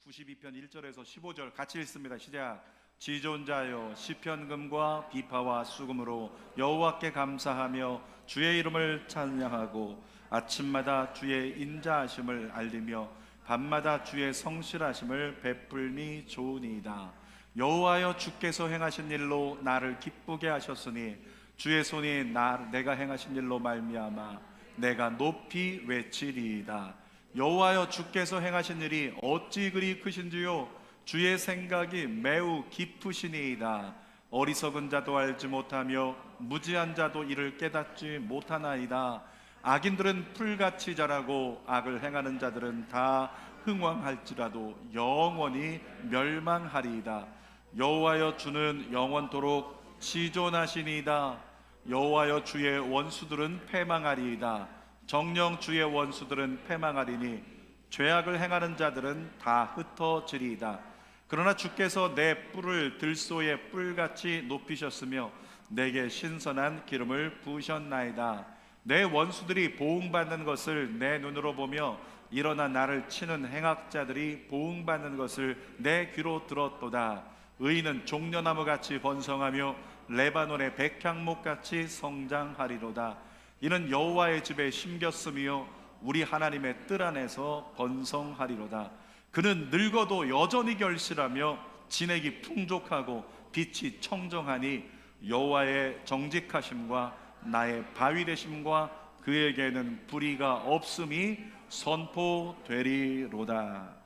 92편 1절에서 15절 같이 읽습니다. 시작. 지존자여 시편금과 비파와 수금으로 여호와께 감사하며 주의 이름을 찬양하고 아침마다 주의 인자하심을 알리며 밤마다 주의 성실하심을 베풀니 좋으니이다. 여호와여 주께서 행하신 일로 나를 기쁘게 하셨으니 주의 손이 내가 행하신 일로 말미암아 내가 높이 외치리이다. 여호와여 주께서 행하신 일이 어찌 그리 크신지요 주의 생각이 매우 깊으시니이다. 어리석은 자도 알지 못하며 무지한 자도 이를 깨닫지 못하나이다. 악인들은 풀같이 자라고 악을 행하는 자들은 다 흥왕할지라도 영원히 멸망하리이다. 여호와여 주는 영원토록 지존하시니이다. 여호와여 주의 원수들은 패망하리이다. 정녕 주의 원수들은 패망하리니 죄악을 행하는 자들은 다 흩어지리이다. 그러나 주께서 내 뿔을 들소의 뿔같이 높이셨으며 내게 신선한 기름을 부으셨나이다. 내 원수들이 보응받는 것을 내 눈으로 보며 일어나 나를 치는 행악자들이 보응받는 것을 내 귀로 들었도다. 의인은 종려나무같이 번성하며 레바논의 백향목같이 성장하리로다. 이는 여호와의 집에 심겼으며 우리 하나님의 뜰 안에서 번성하리로다. 그는 늙어도 여전히 결실하며 진액이 풍족하고 빛이 청정하니 여호와의 정직하심과 나의 바위 되심과 그에게는 불의가 없음이 선포되리로다.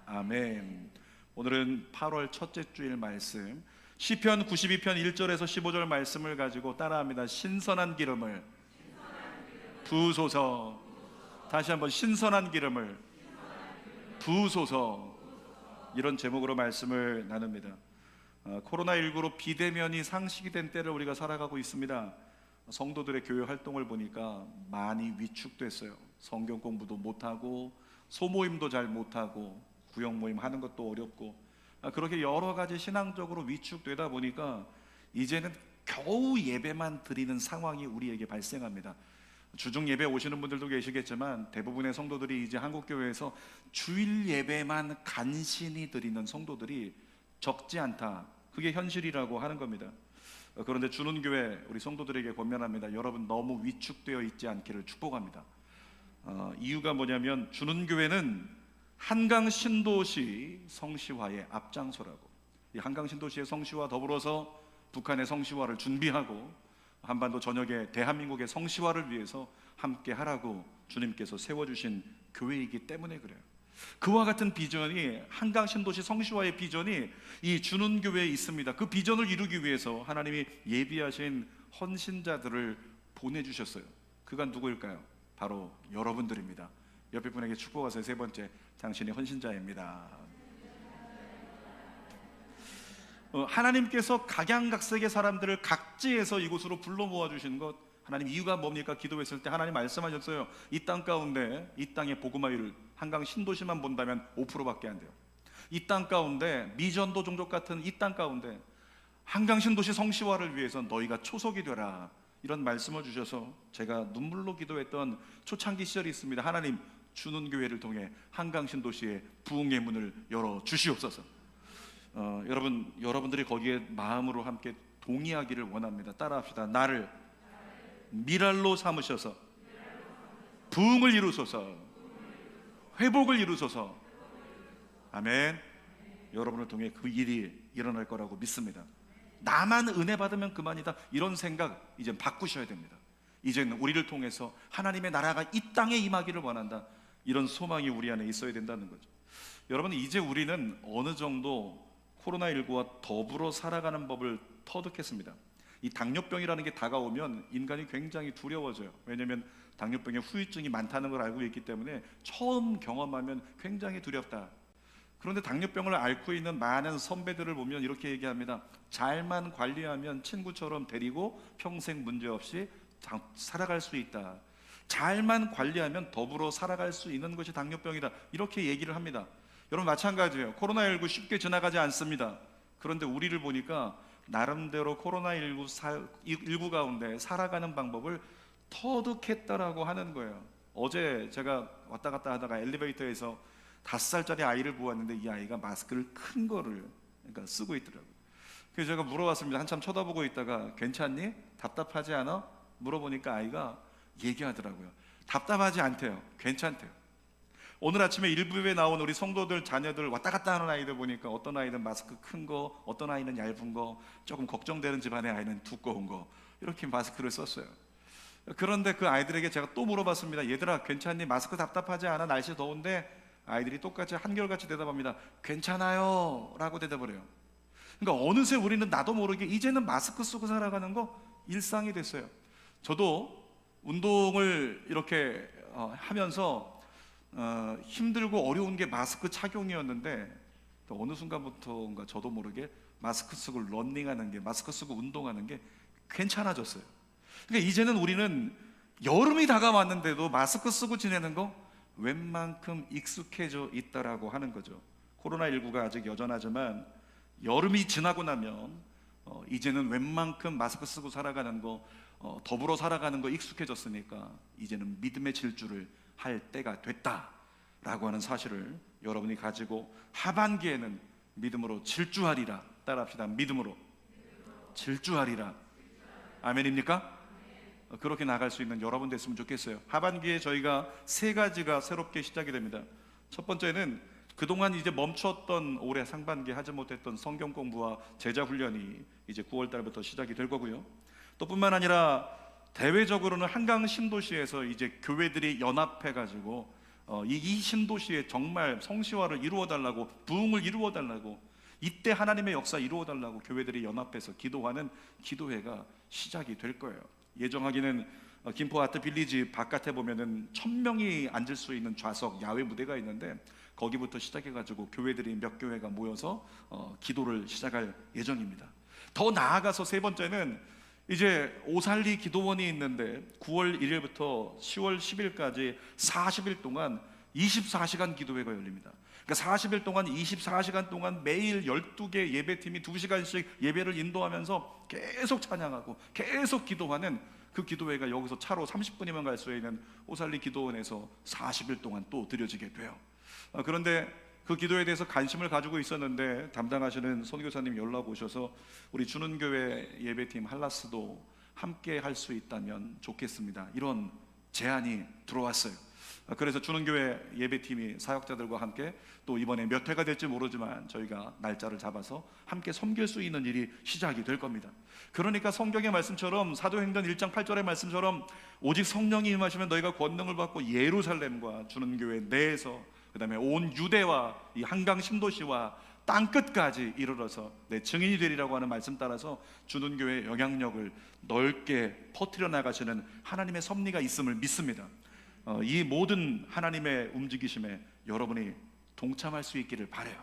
아멘. 오늘은 8월 첫째 주일 말씀 시편 92편 1절에서 15절 말씀을 가지고 따라합니다. 신선한 기름을 부으소서. 다시 한번 신선한 기름을 부으소서. 이런 제목으로 말씀을 나눕니다. 코로나19로 비대면이 상식이 된 때를 우리가 살아가고 있습니다. 성도들의 교회 활동을 보니까 많이 위축됐어요. 성경 공부도 못하고 소모임도 잘 못하고 구역 모임 하는 것도 어렵고 그렇게 여러 가지 신앙적으로 위축되다 보니까 이제는 겨우 예배만 드리는 상황이 우리에게 발생합니다. 주중 예배 오시는 분들도 계시겠지만 대부분의 성도들이 이제 한국교회에서 주일 예배만 간신히 드리는 성도들이 적지 않다. 그게 현실이라고 하는 겁니다. 그런데 주는교회 우리 성도들에게 권면합니다. 여러분 너무 위축되어 있지 않기를 축복합니다. 이유가 뭐냐면 주는교회는 한강 신도시 성시화의 앞장서라고. 이 한강 신도시의 성시화 더불어서 북한의 성시화를 준비하고 한반도 전역의 대한민국의 성시화를 위해서 함께 하라고 주님께서 세워주신 교회이기 때문에 그래요. 그와 같은 비전이 한강 신도시 성시화의 비전이 이 주는교회에 있습니다. 그 비전을 이루기 위해서 하나님이 예비하신 헌신자들을 보내주셨어요. 그가 누구일까요? 바로 여러분들입니다. 옆에 분에게 축복하세요. 세 번째, 당신이 헌신자입니다. 하나님께서 각양각색의 사람들을 각지에서 이곳으로 불러 모아주신 것, 하나님 이유가 뭡니까? 기도했을 때 하나님 말씀하셨어요. 이 땅 가운데, 이 땅의 복음화율 한강 신도시만 본다면 5%밖에 안 돼요. 이 땅 가운데 미전도 종족 같은 이 땅 가운데 한강 신도시 성시화를 위해서 너희가 초석이 되라, 이런 말씀을 주셔서 제가 눈물로 기도했던 초창기 시절이 있습니다. 하나님 주는 교회를 통해 한강 신도시의 부흥의 문을 열어 주시옵소서. 여러분들이 거기에 마음으로 함께 동의하기를 원합니다. 따라합시다. 나를 미랄로 삼으셔서 부흥을 이루소서, 회복을 이루소서. 아멘. 여러분을 통해 그 일이 일어날 거라고 믿습니다. 나만 은혜 받으면 그만이다, 이런 생각 이제 바꾸셔야 됩니다. 이제는 우리를 통해서 하나님의 나라가 이 땅에 임하기를 원한다, 이런 소망이 우리 안에 있어야 된다는 거죠. 여러분, 이제 우리는 어느 정도 코로나19와 더불어 살아가는 법을 터득했습니다. 이 당뇨병이라는 게 다가오면 인간이 굉장히 두려워져요. 왜냐하면 당뇨병의 후유증이 많다는 걸 알고 있기 때문에 처음 경험하면 굉장히 두렵다. 그런데 당뇨병을 앓고 있는 많은 선배들을 보면 이렇게 얘기합니다. 잘만 관리하면 친구처럼 데리고 평생 문제없이 살아갈 수 있다. 잘만 관리하면 더불어 살아갈 수 있는 것이 당뇨병이다, 이렇게 얘기를 합니다. 여러분 마찬가지예요. 코로나19 쉽게 지나가지 않습니다. 그런데 우리를 보니까 나름대로 코로나19 가운데 살아가는 방법을 터득했다라고 하는 거예요. 어제 제가 왔다 갔다 하다가 엘리베이터에서 5살짜리 아이를 보았는데 이 아이가 마스크를 큰 거를 그러니까 쓰고 있더라고요. 그래서 제가 물어봤습니다. 한참 쳐다보고 있다가 괜찮니? 답답하지 않아? 물어보니까 아이가 얘기하더라고요. 답답하지 않대요. 괜찮대요. 오늘 아침에 일부에 나온 우리 성도들 자녀들 왔다 갔다 하는 아이들 보니까 어떤 아이는 마스크 큰 거, 어떤 아이는 얇은 거, 조금 걱정되는 집안의 아이는 두꺼운 거, 이렇게 마스크를 썼어요. 그런데 그 아이들에게 제가 또 물어봤습니다. 얘들아 괜찮니? 마스크 답답하지 않아? 날씨 더운데? 아이들이 똑같이 한결같이 대답합니다. 괜찮아요 라고 대답을 해요. 그러니까 어느새 우리는 나도 모르게 이제는 마스크 쓰고 살아가는 거 일상이 됐어요. 저도 운동을 이렇게 하면서 힘들고 어려운 게 마스크 착용이었는데 또 어느 순간부터인가 저도 모르게 마스크 쓰고 러닝하는 게, 마스크 쓰고 운동하는 게 괜찮아졌어요. 그러니까 이제는 우리는 여름이 다가왔는데도 마스크 쓰고 지내는 거 웬만큼 익숙해져 있다라고 하는 거죠. 코로나19가 아직 여전하지만 여름이 지나고 나면 이제는 웬만큼 마스크 쓰고 살아가는 거, 더불어 살아가는 거 익숙해졌으니까 이제는 믿음의 질주를 할 때가 됐다라고 하는 사실을 여러분이 가지고 하반기에는 믿음으로 질주하리라. 따라합시다. 믿음으로 질주하리라. 아멘입니까? 그렇게 나갈 수 있는 여러분 됐으면 좋겠어요. 하반기에 저희가 3가지가 새롭게 시작이 됩니다. 첫 번째는 그동안 이제 멈췄던 올해 상반기에 하지 못했던 성경 공부와 제자 훈련이 이제 9월 달부터 시작이 될 거고요. 또 뿐만 아니라 대외적으로는 한강 신도시에서 이제 교회들이 연합해 가지고 이 신도시에 정말 성시화를 이루어 달라고, 부흥을 이루어 달라고, 이때 하나님의 역사 이루어 달라고 교회들이 연합해서 기도하는 기도회가 시작이 될 거예요. 예정하기는 김포 아트 빌리지 바깥에 보면은 1000명이 앉을 수 있는 좌석 야외 무대가 있는데 거기부터 시작해가지고 교회들이 몇 교회가 모여서 기도를 시작할 예정입니다. 더 나아가서 3번째는 이제 오살리 기도원이 있는데 9월 1일부터 10월 10일까지 40일 동안 24시간 기도회가 열립니다. 그러니까 40일 동안 24시간 동안 매일 12개 예배팀이 2시간씩 예배를 인도하면서 계속 찬양하고 계속 기도하는 그 기도회가 여기서 차로 30분이면 갈 수 있는 오살리 기도원에서 40일 동안 또 드려지게 돼요. 그런데 그 기도에 대해서 관심을 가지고 있었는데 담당하시는 선교사님 연락 오셔서 우리 주는교회 예배팀 할라스도 함께 할 수 있다면 좋겠습니다, 이런 제안이 들어왔어요. 그래서 주는교회 예배팀이 사역자들과 함께 또 이번에 몇 회가 될지 모르지만 저희가 날짜를 잡아서 함께 섬길 수 있는 일이 시작이 될 겁니다. 그러니까 성경의 말씀처럼 사도행전 1장 8절의 말씀처럼 오직 성령이 임하시면 너희가 권능을 받고 예루살렘과 주는교회 내에서 그 다음에 온 유대와 이 한강 신도시와 땅끝까지 이르러서 내 증인이 되리라고 하는 말씀 따라서 주는교회의 영향력을 넓게 퍼뜨려 나가시는 하나님의 섭리가 있음을 믿습니다. 이 모든 하나님의 움직이심에 여러분이 동참할 수 있기를 바라요.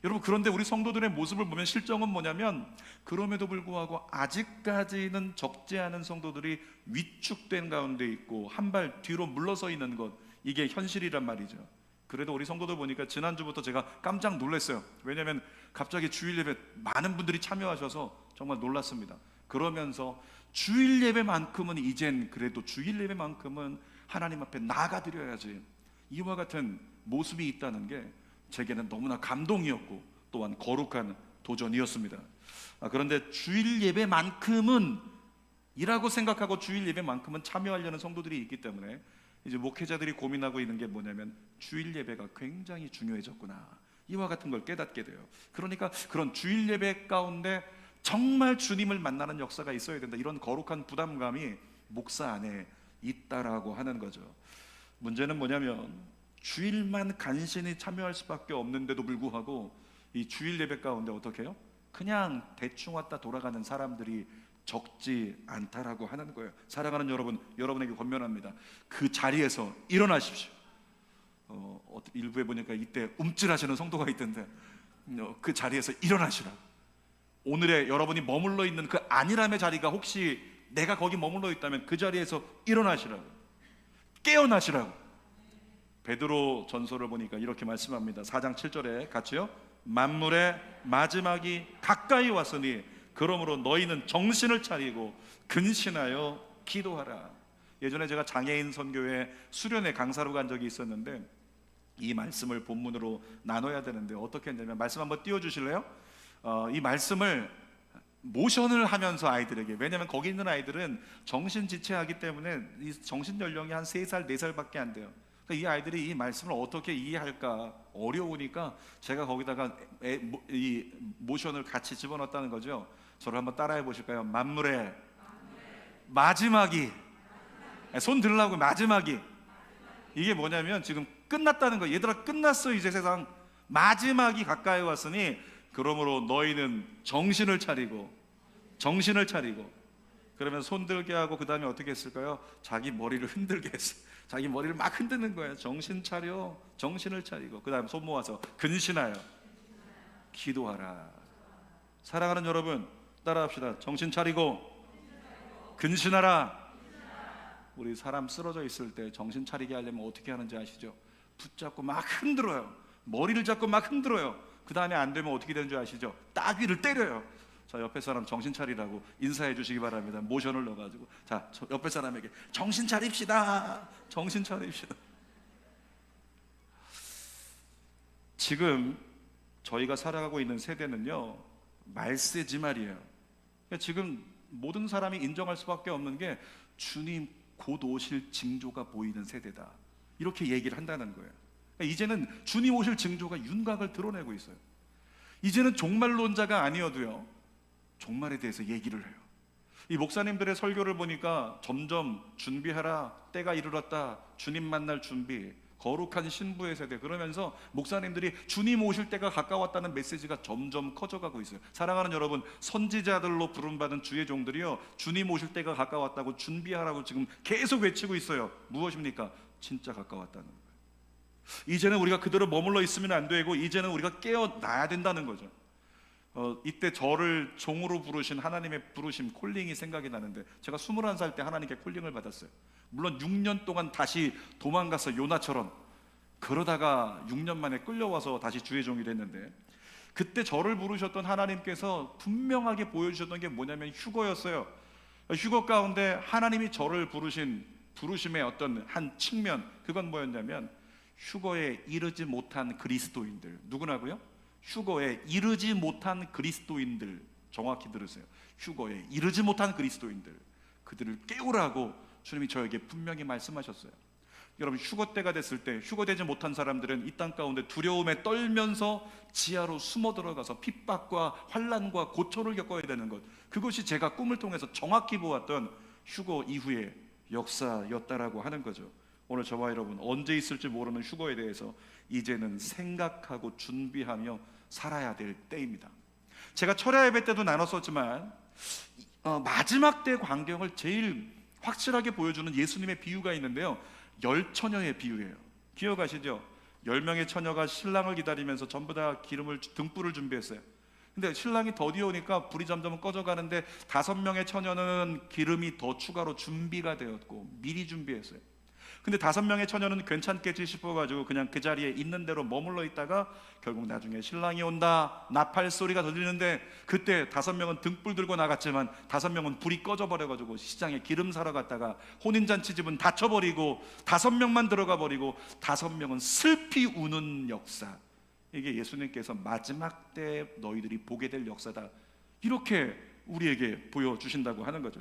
여러분, 그런데 우리 성도들의 모습을 보면 실정은 뭐냐면 그럼에도 불구하고 아직까지는 적지 않은 성도들이 위축된 가운데 있고 한 발 뒤로 물러서 있는 것, 이게 현실이란 말이죠. 그래도 우리 성도들 보니까 지난주부터 제가 깜짝 놀랐어요. 왜냐하면 갑자기 주일 예배 많은 분들이 참여하셔서 정말 놀랐습니다. 그러면서 주일 예배만큼은 이젠 그래도 주일 예배만큼은 하나님 앞에 나아가드려야지, 이와 같은 모습이 있다는 게 제게는 너무나 감동이었고 또한 거룩한 도전이었습니다. 그런데 주일 예배만큼은 이라고 생각하고 주일 예배만큼은 참여하려는 성도들이 있기 때문에 이제 목회자들이 고민하고 있는 게 뭐냐면 주일 예배가 굉장히 중요해졌구나, 이와 같은 걸 깨닫게 돼요. 그러니까 그런 주일 예배 가운데 정말 주님을 만나는 역사가 있어야 된다, 이런 거룩한 부담감이 목사 안에 있다라고 하는 거죠. 문제는 뭐냐면 주일만 간신히 참여할 수밖에 없는데도 불구하고 이 주일 예배 가운데 어떻게 해요? 그냥 대충 왔다 돌아가는 사람들이 적지 않다라고 하는 거예요. 사랑하는 여러분, 여러분에게 권면합니다. 그 자리에서 일어나십시오. 일부에 보니까 이때 움찔하시는 성도가 있던데 그 자리에서 일어나시라고. 오늘의 여러분이 머물러 있는 그 안일함의 자리가 혹시 내가 거기 머물러 있다면 그 자리에서 일어나시라고, 깨어나시라고. 베드로 전서를 보니까 이렇게 말씀합니다. 4장 7절에 같이요. 만물의 마지막이 가까이 왔으니 그러므로 너희는 정신을 차리고 근신하여 기도하라. 예전에 제가 장애인 선교회 수련회 강사로 간 적이 있었는데 이 말씀을 본문으로 나눠야 되는데 어떻게 했냐면, 말씀 한번 띄워주실래요? 이 말씀을 모션을 하면서 아이들에게, 왜냐하면 거기 있는 아이들은 정신지체하기 때문에 이 정신 연령이 한 3살, 4살밖에 안 돼요. 그러니까 이 아이들이 이 말씀을 어떻게 이해할까 어려우니까 제가 거기다가 이 모션을 같이 집어넣었다는 거죠. 저를 한번 따라해 보실까요? 만물의 마지막이, 손 들으라고, 마지막이. 이게 뭐냐면 지금 끝났다는 거예요. 얘들아, 끝났어. 이제 세상 마지막이 가까이 왔으니 그러므로 너희는 정신을 차리고, 그러면 손 들게 하고 그 다음에 어떻게 했을까요? 자기 머리를 흔들게 했어요. 자기 머리를 막 흔드는 거예요. 정신 차려, 정신을 차리고, 그 다음에 손 모아서 근신하여 기도하라. 사랑하는 여러분, 따라합시다. 정신 차리고 근신하라. 우리 사람 쓰러져 있을 때 정신 차리게 하려면 어떻게 하는지 아시죠? 붙잡고 막 흔들어요. 머리를 잡고 막 흔들어요. 그 다음에 안 되면 어떻게 되는 줄 아시죠? 따귀를 때려요. 자, 옆에 사람 정신 차리라고 인사해 주시기 바랍니다. 모션을 넣어가지고. 자, 옆에 사람에게 정신 차립시다. 정신 차립시다. 지금 저희가 살아가고 있는 세대는요, 말세지 말이에요. 그러니까 지금 모든 사람이 인정할 수밖에 없는 게 주님 곧 오실 징조가 보이는 세대다, 이렇게 얘기를 한다는 거예요. 그러니까 이제는 주님 오실 징조가 윤곽을 드러내고 있어요. 이제는 종말론자가 아니어도요, 종말에 대해서 얘기를 해요. 이 목사님들의 설교를 보니까 점점 준비하라, 때가 이르렀다, 주님 만날 준비, 거룩한 신부의 세대, 그러면서 목사님들이 주님 오실 때가 가까웠다는 메시지가 점점 커져가고 있어요. 사랑하는 여러분, 선지자들로 부름받은 주의 종들이요, 주님 오실 때가 가까웠다고 준비하라고 지금 계속 외치고 있어요. 무엇입니까? 진짜 가까웠다는 거예요. 이제는 우리가 그대로 머물러 있으면 안 되고, 이제는 우리가 깨어나야 된다는 거죠. 이때 저를 종으로 부르신 하나님의 부르심, 콜링이 생각이 나는데, 제가 21살 때 하나님께 콜링을 받았어요. 물론 6년 동안 다시 도망가서 요나처럼, 그러다가 6년 만에 끌려와서 다시 주의 종이 됐는데, 그때 저를 부르셨던 하나님께서 분명하게 보여주셨던 게 뭐냐면 휴거였어요. 휴거 가운데 하나님이 저를 부르신 부르심의 어떤 한 측면, 그건 뭐였냐면, 휴거에 이르지 못한 그리스도인들. 누구나고요? 휴거에 이르지 못한 그리스도인들. 정확히 들으세요. 휴거에 이르지 못한 그리스도인들, 그들을 깨우라고 주님이 저에게 분명히 말씀하셨어요. 여러분, 휴거 때가 됐을 때 휴거되지 못한 사람들은 이 땅 가운데 두려움에 떨면서 지하로 숨어 들어가서 핍박과 환난과 고초를 겪어야 되는 것, 그것이 제가 꿈을 통해서 정확히 보았던 휴거 이후의 역사였다라고 하는 거죠. 오늘 저와 여러분, 언제 있을지 모르는 휴거에 대해서 이제는 생각하고 준비하며 살아야 될 때입니다. 제가 철야 예배 때도 나눴었지만, 마지막 때 광경을 제일 확실하게 보여주는 예수님의 비유가 있는데요, 열처녀의 비유예요. 기억하시죠? 10명의 처녀가 신랑을 기다리면서 전부 다 등불을 준비했어요. 근데 신랑이 더디오니까 불이 점점 꺼져가는데 5명의 처녀는 기름이 더 추가로 준비가 되었고 미리 준비했어요. 근데 5명의 처녀는 괜찮겠지 싶어가지고 그냥 그 자리에 있는 대로 머물러 있다가 결국 나중에 신랑이 온다, 나팔 소리가 들리는데, 그때 5명은 등불 들고 나갔지만 5명은 불이 꺼져버려가지고 시장에 기름 사러 갔다가 혼인잔치 집은 닫혀버리고 5명만 들어가 버리고 5명은 슬피 우는 역사. 이게 예수님께서 마지막 때 너희들이 보게 될 역사다, 이렇게 우리에게 보여주신다고 하는 거죠.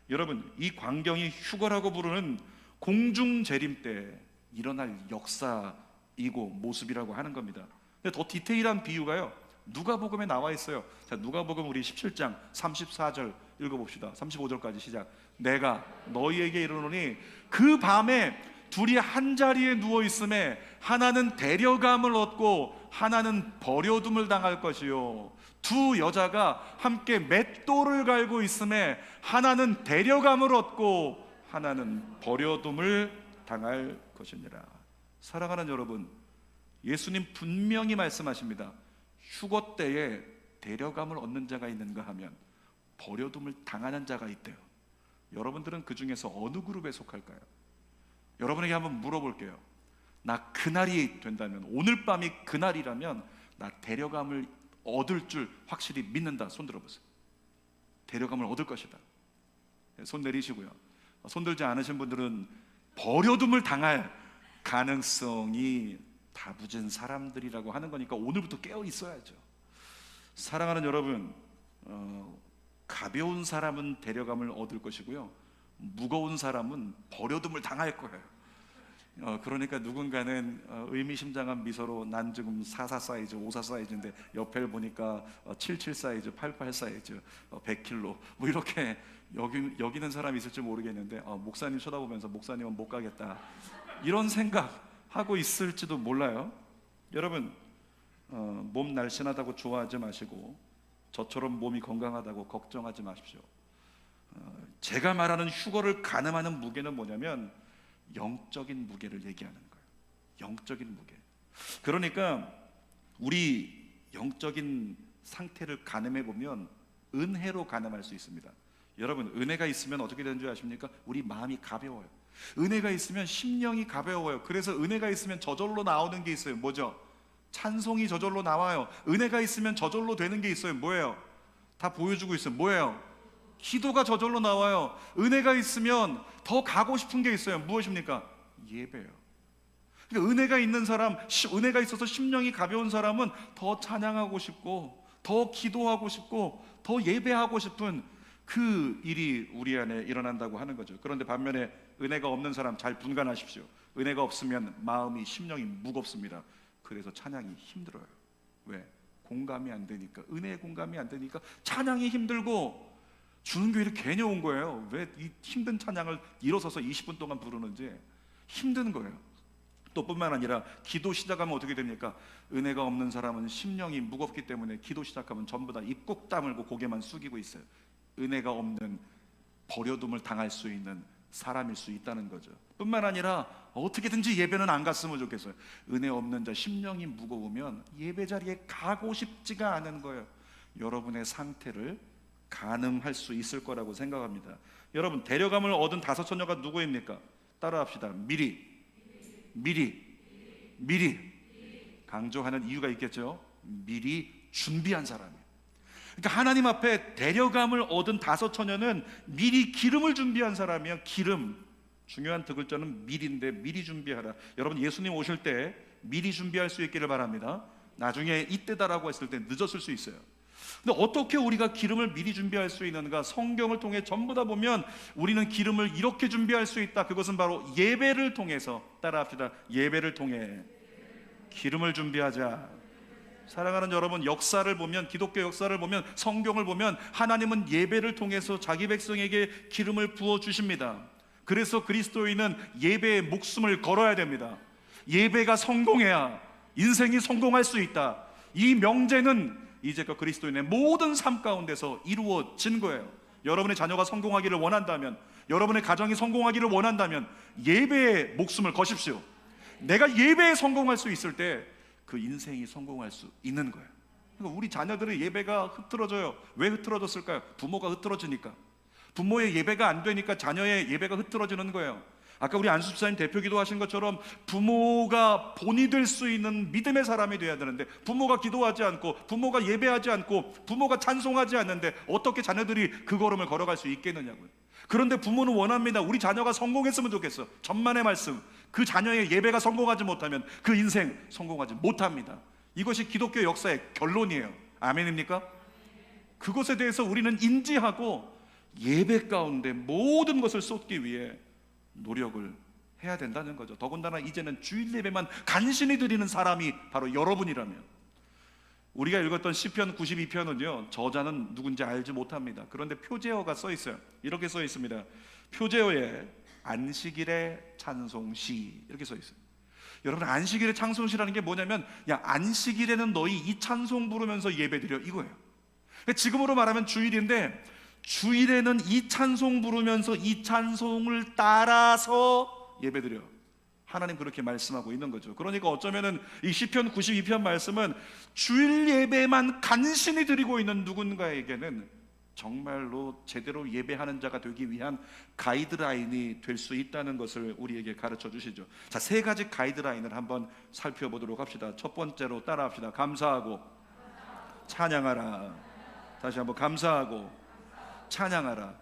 여러분, 이 광경이 휴거라고 부르는 공중 재림 때 일어날 역사이고 모습이라고 하는 겁니다. 근데 더 디테일한 비유가요, 누가복음에 나와 있어요. 자, 누가복음 우리 17장 34절 읽어봅시다. 35절까지 시작. 내가 너희에게 이르노니 그 밤에 둘이 한 자리에 누워 있음에 하나는 데려감을 얻고 하나는 버려둠을 당할 것이요, 두 여자가 함께 맷돌을 갈고 있음에 하나는 데려감을 얻고 하나는 버려둠을 당할 것이니라. 사랑하는 여러분, 예수님 분명히 말씀하십니다. 휴거 때에 데려감을 얻는 자가 있는가 하면 버려둠을 당하는 자가 있대요. 여러분들은 그 중에서 어느 그룹에 속할까요? 여러분에게 한번 물어볼게요. 나 그날이 된다면, 오늘 밤이 그날이라면 나 데려감을 얻을 줄 확실히 믿는다. 손 들어보세요. 데려감을 얻을 것이다. 손 내리시고요. 손 들지 않으신 분들은 버려둠을 당할 가능성이 다부진 사람들이라고 하는 거니까 오늘부터 깨어 있어야죠. 사랑하는 여러분, 가벼운 사람은 데려감을 얻을 것이고요, 무거운 사람은 버려둠을 당할 거예요. 그러니까 누군가는 의미심장한 미소로 난 지금 44 사이즈, 54 사이즈인데 옆에 보니까 77 사이즈, 88 사이즈, 100kg 뭐 이렇게 여기는 사람이 있을지 모르겠는데 목사님 쳐다보면서 목사님은 못 가겠다 이런 생각하고 있을지도 몰라요. 여러분, 몸 날씬하다고 좋아하지 마시고 저처럼 몸이 건강하다고 걱정하지 마십시오. 제가 말하는 휴거를 가늠하는 무게는 뭐냐면 영적인 무게를 얘기하는 거예요. 영적인 무게. 그러니까 우리 영적인 상태를 가늠해 보면 은혜로 가늠할 수 있습니다. 여러분, 은혜가 있으면 어떻게 되는 줄 아십니까? 우리 마음이 가벼워요. 은혜가 있으면 심령이 가벼워요. 그래서 은혜가 있으면 저절로 나오는 게 있어요. 뭐죠? 찬송이 저절로 나와요. 은혜가 있으면 저절로 되는 게 있어요. 뭐예요? 다 보여주고 있어요. 뭐예요? 기도가 저절로 나와요. 은혜가 있으면 더 가고 싶은 게 있어요. 무엇입니까? 예배요. 그러니까 은혜가 있는 사람, 은혜가 있어서 심령이 가벼운 사람은 더 찬양하고 싶고, 더 기도하고 싶고, 더 예배하고 싶은 그 일이 우리 안에 일어난다고 하는 거죠. 그런데 반면에 은혜가 없는 사람 잘 분간하십시오. 은혜가 없으면 마음이, 심령이 무겁습니다. 그래서 찬양이 힘들어요. 왜? 공감이 안 되니까. 은혜의 공감이 안 되니까 찬양이 힘들고, 주는 교회를 괜히 온 거예요. 왜 이 힘든 찬양을 일어서서 20분 동안 부르는지 힘든 거예요. 또 뿐만 아니라 기도 시작하면 어떻게 됩니까? 은혜가 없는 사람은 심령이 무겁기 때문에 기도 시작하면 전부 다 입 꾹 다물고 고개만 숙이고 있어요. 은혜가 없는, 버려둠을 당할 수 있는 사람일 수 있다는 거죠. 뿐만 아니라 어떻게든지 예배는 안 갔으면 좋겠어요. 은혜 없는 자, 심령이 무거우면 예배 자리에 가고 싶지가 않은 거예요. 여러분의 상태를 가늠할 수 있을 거라고 생각합니다. 여러분, 데려감을 얻은 5 처녀가 누구입니까? 따라합시다. 미리 강조하는 이유가 있겠죠. 미리 준비한 사람이에요. 그러니까 하나님 앞에 데려감을 얻은 5 처녀는 미리 기름을 준비한 사람이에요. 기름, 중요한 득을자는 미리인데 미리 준비하라. 여러분, 예수님 오실 때 미리 준비할 수 있기를 바랍니다. 나중에 이때다라고 했을 때 늦었을 수 있어요. 근데 어떻게 우리가 기름을 미리 준비할 수 있는가? 성경을 통해 전부 다 보면 우리는 기름을 이렇게 준비할 수 있다. 그것은 바로 예배를 통해서, 따라합시다. 예배를 통해 기름을 준비하자. 사랑하는 여러분, 역사를 보면, 기독교 역사를 보면, 성경을 보면 하나님은 예배를 통해서 자기 백성에게 기름을 부어 주십니다. 그래서 그리스도인은 예배에 목숨을 걸어야 됩니다. 예배가 성공해야 인생이 성공할 수 있다. 이 명제는 이제껏 그리스도인의 모든 삶 가운데서 이루어진 거예요. 여러분의 자녀가 성공하기를 원한다면, 여러분의 가정이 성공하기를 원한다면 예배에 목숨을 거십시오. 내가 예배에 성공할 수 있을 때 그 인생이 성공할 수 있는 거예요. 그러니까 우리 자녀들의 예배가 흐트러져요. 왜 흐트러졌을까요? 부모가 흐트러지니까. 부모의 예배가 안 되니까 자녀의 예배가 흐트러지는 거예요. 아까 우리 안수 집사님 대표 기도하신 것처럼 부모가 본이 될 수 있는 믿음의 사람이 돼야 되는데, 부모가 기도하지 않고, 부모가 예배하지 않고, 부모가 찬송하지 않는데 어떻게 자녀들이 그 걸음을 걸어갈 수 있겠느냐고요. 그런데 부모는 원합니다. 우리 자녀가 성공했으면 좋겠어. 천만의 말씀. 그 자녀의 예배가 성공하지 못하면 그 인생 성공하지 못합니다. 이것이 기독교 역사의 결론이에요. 아멘입니까? 그것에 대해서 우리는 인지하고 예배 가운데 모든 것을 쏟기 위해 노력을 해야 된다는 거죠. 더군다나 이제는 주일 예배만 간신히 드리는 사람이 바로 여러분이라면, 우리가 읽었던 시편 92편은요 저자는 누군지 알지 못합니다. 그런데 표제어가 써 있어요. 이렇게 써 있습니다. 표제어에 안식일의 찬송시 이렇게 써 있어요. 여러분, 안식일의 찬송시라는 게 뭐냐면, 야, 안식일에는 너희 이 찬송 부르면서 예배드려, 이거예요. 지금으로 말하면 주일인데, 주일에는 이 찬송 부르면서 이 찬송을 따라서 예배드려. 하나님 그렇게 말씀하고 있는 거죠. 그러니까 어쩌면은 이 시편 92편 말씀은 주일 예배만 간신히 드리고 있는 누군가에게는 정말로 제대로 예배하는 자가 되기 위한 가이드라인이 될 수 있다는 것을 우리에게 가르쳐 주시죠. 자, 3가지 가이드라인을 한번 살펴보도록 합시다. 첫 번째로 따라합시다. 감사하고 찬양하라. 다시 한번 감사하고 찬양하라.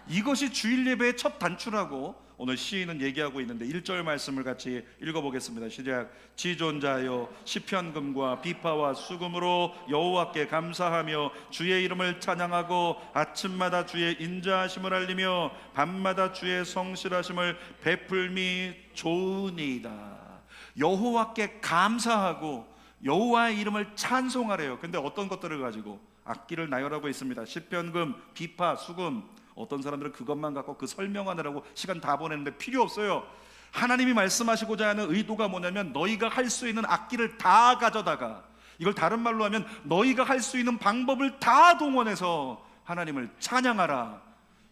이것이 주일 예배의 첫 단추라고 오늘 시인은 얘기하고 있는데 1절 말씀을 같이 읽어보겠습니다. 시작. 지존자여 시편금과 비파와 수금으로 여호와께 감사하며 주의 이름을 찬양하고 아침마다 주의 인자하심을 알리며 밤마다 주의 성실하심을 베풀미 좋으니이다. 여호와께 감사하고 여호와의 이름을 찬송하래요. 근데 어떤 것들을 가지고? 악기를 나열하고 있습니다. 시편금, 비파, 수금. 어떤 사람들은 그것만 갖고 그 설명하느라고 시간 다 보내는데 필요 없어요. 하나님이 말씀하시고자 하는 의도가 뭐냐면 너희가 할 수 있는 악기를 다 가져다가, 이걸 다른 말로 하면 너희가 할 수 있는 방법을 다 동원해서 하나님을 찬양하라,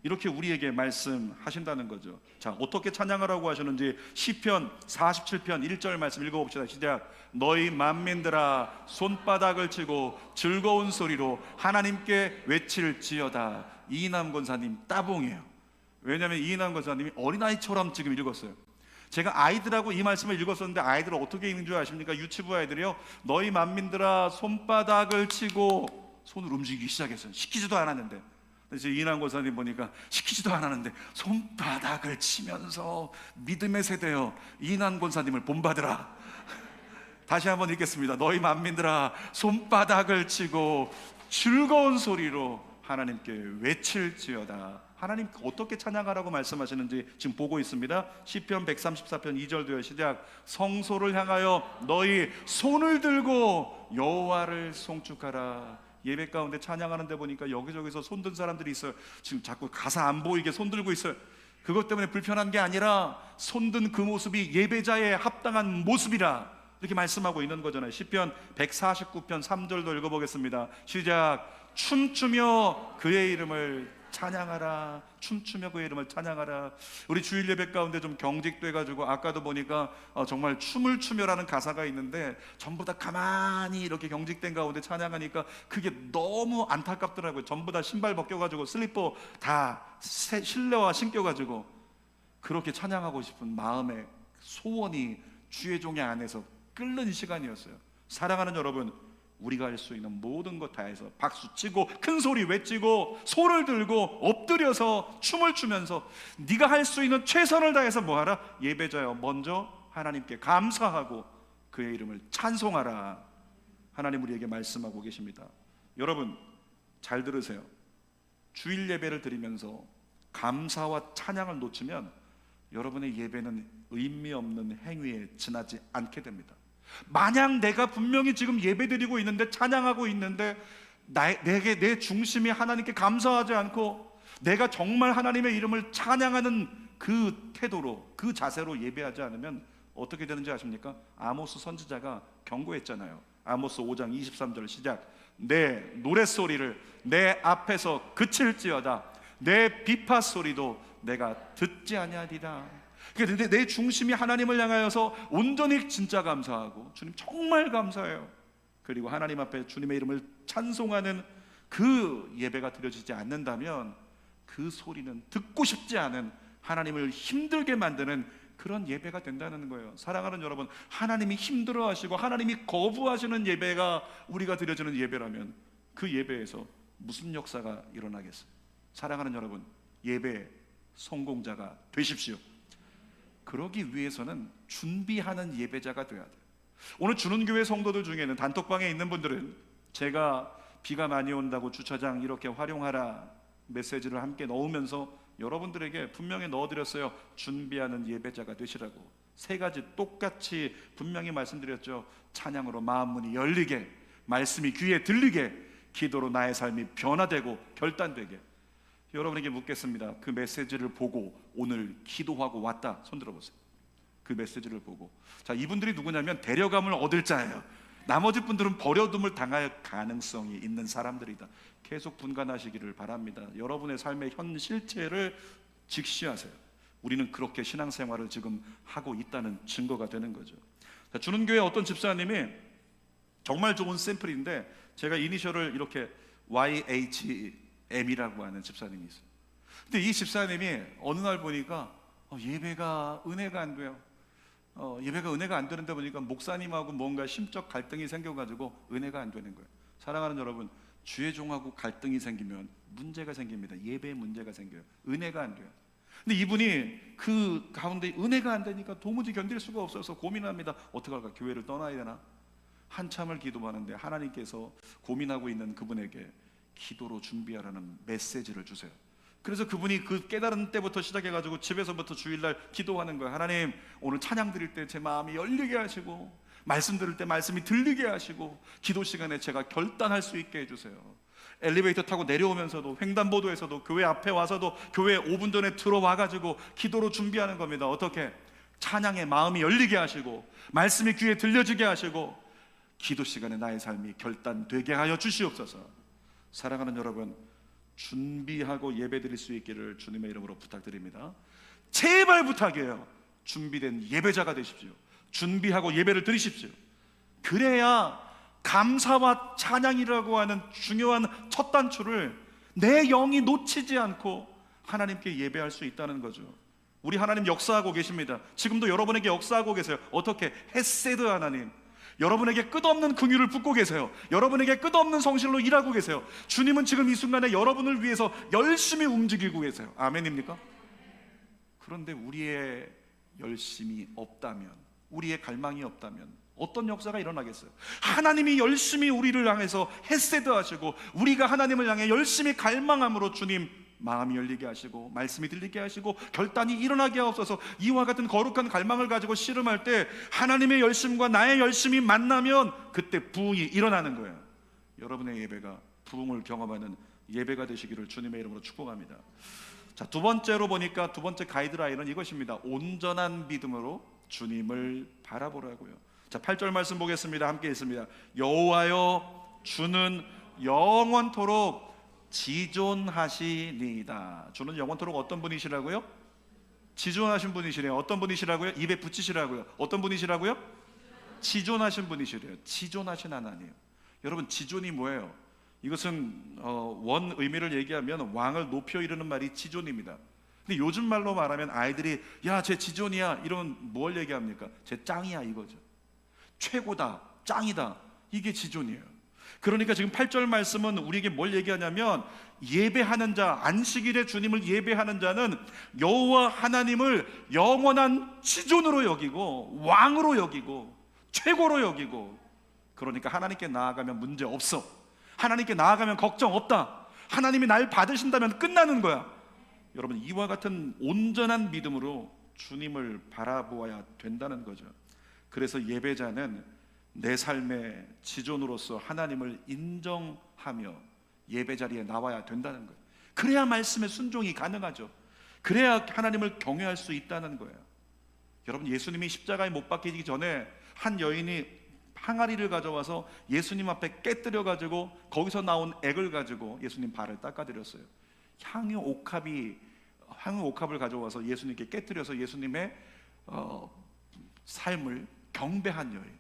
이렇게 우리에게 말씀하신다는 거죠. 자, 어떻게 찬양하라고 하시는지 시편 47편 1절 말씀 읽어봅시다. 시작. 너희 만민들아 손바닥을 치고 즐거운 소리로 하나님께 외칠지어다. 이인남 권사님 따봉이에요. 왜냐하면 이인남 권사님이 어린아이처럼 지금 읽었어요. 제가 아이들하고 이 말씀을 읽었었는데 아이들 어떻게 읽는 줄 아십니까? 유치부 아이들이요, 너희 만민들아 손바닥을 치고 손을 움직이기 시작했어요. 시키지도 않았는데. 그래서 이인남 권사님 보니까 시키지도 않았는데 손바닥을 치면서 믿음의 세대여 이인남 권사님을 본받으라. 다시 한번 읽겠습니다. 너희 만민들아 손바닥을 치고 즐거운 소리로 하나님께 외칠지어다. 하나님 어떻게 찬양하라고 말씀하시는지 지금 보고 있습니다. 시편 134편 2절도요. 시작. 성소를 향하여 너희 손을 들고 여호와를 송축하라. 예배 가운데 찬양하는 데 보니까 여기저기서 손든 사람들이 있어요. 지금 자꾸 가사 안 보이게 손 들고 있어요. 그것 때문에 불편한 게 아니라 손든 그 모습이 예배자에 합당한 모습이라 이렇게 말씀하고 있는 거잖아요. 시편 149편 3절도 읽어보겠습니다. 시작. 춤추며 그의 이름을 찬양하라. 춤추며 그의 이름을 찬양하라. 우리 주일 예배 가운데 좀 경직돼 가지고 아까도 보니까 정말 춤을 추며라는 가사가 있는데 전부 다 가만히 이렇게 경직된 가운데 찬양하니까 그게 너무 안타깝더라고요. 전부 다 신발 벗겨가지고 슬리퍼 다 실내화 신겨가지고 그렇게 찬양하고 싶은 마음의 소원이 주의 종의 안에서 끓는 시간이었어요. 사랑하는 여러분, 우리가 할 수 있는 모든 것 다해서 박수치고 큰소리 외치고 손을 들고 엎드려서 춤을 추면서 네가 할 수 있는 최선을 다해서 뭐하라? 예배자여 먼저 하나님께 감사하고 그의 이름을 찬송하라. 하나님 우리에게 말씀하고 계십니다. 여러분 잘 들으세요. 주일 예배를 드리면서 감사와 찬양을 놓치면 여러분의 예배는 의미 없는 행위에 지나지 않게 됩니다. 만약 내가 분명히 지금 예배드리고 있는데 찬양하고 있는데 내게 내 중심이 하나님께 감사하지 않고 내가 정말 하나님의 이름을 찬양하는 그 태도로 그 자세로 예배하지 않으면 어떻게 되는지 아십니까? 아모스 선지자가 경고했잖아요. 아모스 5장 23절 시작. 내 노랫소리를 내 앞에서 그칠지어다. 내 비파 소리도 내가 듣지 아니하리라. 그러니까 내 중심이 하나님을 향하여서 온전히 진짜 감사하고 주님 정말 감사해요. 그리고 하나님 앞에 주님의 이름을 찬송하는 그 예배가 드려지지 않는다면 그 소리는 듣고 싶지 않은 하나님을 힘들게 만드는 그런 예배가 된다는 거예요. 사랑하는 여러분, 하나님이 힘들어하시고 하나님이 거부하시는 예배가 우리가 드려지는 예배라면 그 예배에서 무슨 역사가 일어나겠어요? 사랑하는 여러분, 예배 성공자가 되십시오. 그러기 위해서는 준비하는 예배자가 되어야 돼요. 오늘 주는교회 성도들 중에는 단톡방에 있는 분들은 제가 비가 많이 온다고 주차장 이렇게 활용하라 메시지를 함께 넣으면서 여러분들에게 분명히 넣어드렸어요. 준비하는 예배자가 되시라고. 세 가지 똑같이 분명히 말씀드렸죠. 찬양으로 마음 문이 열리게, 말씀이 귀에 들리게, 기도로 나의 삶이 변화되고 결단되게. 여러분에게 묻겠습니다. 그 메시지를 보고 오늘 기도하고 왔다 손 들어보세요. 그 메시지를 보고. 자, 이분들이 누구냐면 데려감을 얻을 자예요. 나머지 분들은 버려둠을 당할 가능성이 있는 사람들이다. 계속 분간하시기를 바랍니다. 여러분의 삶의 현 실체를 직시하세요. 우리는 그렇게 신앙생활을 지금 하고 있다는 증거가 되는 거죠. 자, 주는교회 어떤 집사님이 정말 좋은 샘플인데 제가 이니셜을 이렇게 YHM이라고 하는 집사님이 있어요. 근데 이 집사님이 어느 날 보니까 예배가 은혜가 안 돼요. 예배가 은혜가 안 되는데 보니까 목사님하고 뭔가 심적 갈등이 생겨가지고 은혜가 안 되는 거예요. 사랑하는 여러분, 주의 종하고 갈등이 생기면 문제가 생깁니다. 예배에 문제가 생겨요. 은혜가 안 돼요. 근데 이분이 그 가운데 은혜가 안 되니까 도무지 견딜 수가 없어서 고민합니다. 어떻게 할까? 교회를 떠나야 되나? 한참을 기도하는데 하나님께서 고민하고 있는 그분에게 기도로 준비하라는 메시지를 주세요. 그래서 그분이 그 깨달은 때부터 시작해가지고 집에서부터 주일날 기도하는 거예요. 하나님, 오늘 찬양 드릴 때 제 마음이 열리게 하시고, 말씀 들을 때 말씀이 들리게 하시고, 기도 시간에 제가 결단할 수 있게 해주세요. 엘리베이터 타고 내려오면서도, 횡단보도에서도, 교회 앞에 와서도 교회 5분 전에 들어와가지고 기도로 준비하는 겁니다. 어떻게? 찬양에 마음이 열리게 하시고, 말씀이 귀에 들려지게 하시고, 기도 시간에 나의 삶이 결단되게 하여 주시옵소서. 사랑하는 여러분, 준비하고 예배드릴 수 있기를 주님의 이름으로 부탁드립니다. 제발 부탁이에요. 준비된 예배자가 되십시오. 준비하고 예배를 드리십시오. 그래야 감사와 찬양이라고 하는 중요한 첫 단추를 내 영이 놓치지 않고 하나님께 예배할 수 있다는 거죠. 우리 하나님 역사하고 계십니다. 지금도 여러분에게 역사하고 계세요. 어떻게? 헤세드 하나님, 여러분에게 끝없는 긍휼을 붓고 계세요. 여러분에게 끝없는 성실로 일하고 계세요. 주님은 지금 이 순간에 여러분을 위해서 열심히 움직이고 계세요. 아멘입니까? 그런데 우리의 열심이 없다면, 우리의 갈망이 없다면 어떤 역사가 일어나겠어요? 하나님이 열심히 우리를 향해서 헤세드 하시고, 우리가 하나님을 향해 열심히 갈망함으로 주님 마음이 열리게 하시고, 말씀이 들리게 하시고, 결단이 일어나게 하옵소서. 이와 같은 거룩한 갈망을 가지고 씨름할 때 하나님의 열심과 나의 열심이 만나면 그때 부흥이 일어나는 거예요. 여러분의 예배가 부흥을 경험하는 예배가 되시기를 주님의 이름으로 축복합니다. 자, 두 번째로 보니까 두 번째 가이드라인은 이것입니다. 온전한 믿음으로 주님을 바라보라고요. 자, 8절 말씀 보겠습니다. 함께 있습니다. 여호와여, 주는 영원토록 지존하시니이다. 주는 영원토록 어떤 분이시라고요? 지존하신 분이시래요. 어떤 분이시라고요? 입에 붙이시라고요. 어떤 분이시라고요? 지존하신 분이시래요. 지존하신 하나님. 여러분, 지존이 뭐예요? 이것은 원 의미를 얘기하면 왕을 높여 이르는 말이 지존입니다. 근데 요즘 말로 말하면 아이들이 야, 쟤 지존이야 이러면 뭘 얘기합니까? 쟤 짱이야 이거죠. 최고다, 짱이다, 이게 지존이에요. 그러니까 지금 8절 말씀은 우리에게 뭘 얘기하냐면, 예배하는 자, 안식일에 주님을 예배하는 자는 여호와 하나님을 영원한 지존으로 여기고, 왕으로 여기고, 최고로 여기고, 그러니까 하나님께 나아가면 문제 없어, 하나님께 나아가면 걱정 없다, 하나님이 날 받으신다면 끝나는 거야. 여러분, 이와 같은 온전한 믿음으로 주님을 바라보아야 된다는 거죠. 그래서 예배자는 내 삶의 지존으로서 하나님을 인정하며 예배 자리에 나와야 된다는 거예요. 그래야 말씀에 순종이 가능하죠. 그래야 하나님을 경외할 수 있다는 거예요. 여러분, 예수님이 십자가에 못 박히기 전에 한 여인이 항아리를 가져와서 예수님 앞에 깨뜨려 가지고 거기서 나온 액을 가지고 예수님 발을 닦아드렸어요. 향유 옥합을 가져와서 예수님께 깨뜨려서 예수님의 삶을 경배한 여인.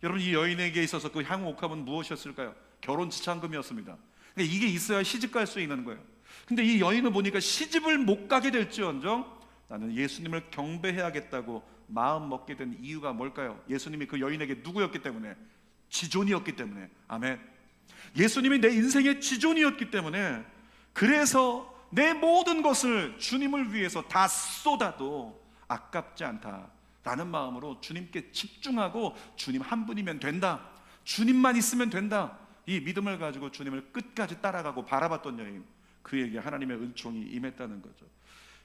여러분, 이 여인에게 있어서 그 향유 옥합은 무엇이었을까요? 결혼 지참금이었습니다. 그러니까 이게 있어야 시집 갈 수 있는 거예요. 근데 이 여인을 보니까 시집을 못 가게 될지언정 나는 예수님을 경배해야겠다고 마음 먹게 된 이유가 뭘까요? 예수님이 그 여인에게 누구였기 때문에? 지존이었기 때문에. 아멘. 예수님이 내 인생의 지존이었기 때문에, 그래서 내 모든 것을 주님을 위해서 다 쏟아도 아깝지 않다라는 마음으로 주님께 집중하고 주님 한 분이면 된다, 주님만 있으면 된다, 이 믿음을 가지고 주님을 끝까지 따라가고 바라봤던 여인, 그에게 하나님의 은총이 임했다는 거죠.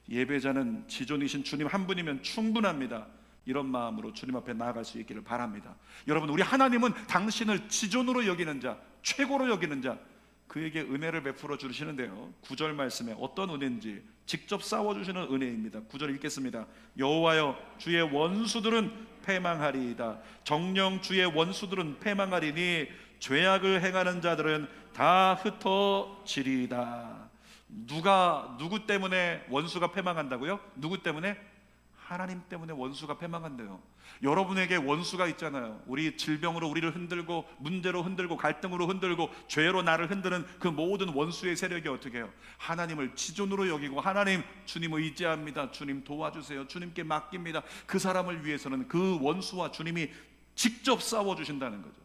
예배자는 지존이신 주님 한 분이면 충분합니다. 이런 마음으로 주님 앞에 나아갈 수 있기를 바랍니다. 여러분, 우리 하나님은 당신을 지존으로 여기는 자, 최고로 여기는 자, 그에게 은혜를 베풀어 주시는데요, 9절 말씀에 어떤 은혜인지 직접 싸워주시는 은혜입니다. 9절 읽겠습니다. 여호와여, 주의 원수들은 패망하리이다. 정녕 주의 원수들은 패망하리니 죄악을 행하는 자들은 다 흩어지리이다. 누구 때문에 원수가 패망한다고요? 누구 때문에? 하나님 때문에 원수가 패망한대요. 여러분에게 원수가 있잖아요. 우리 질병으로 우리를 흔들고, 문제로 흔들고, 갈등으로 흔들고, 죄로 나를 흔드는 그 모든 원수의 세력이 어떻게 해요? 하나님을 지존으로 여기고, 하나님, 주님 의지합니다, 주님 도와주세요, 주님께 맡깁니다. 그 사람을 위해서는 그 원수와 주님이 직접 싸워주신다는 거죠.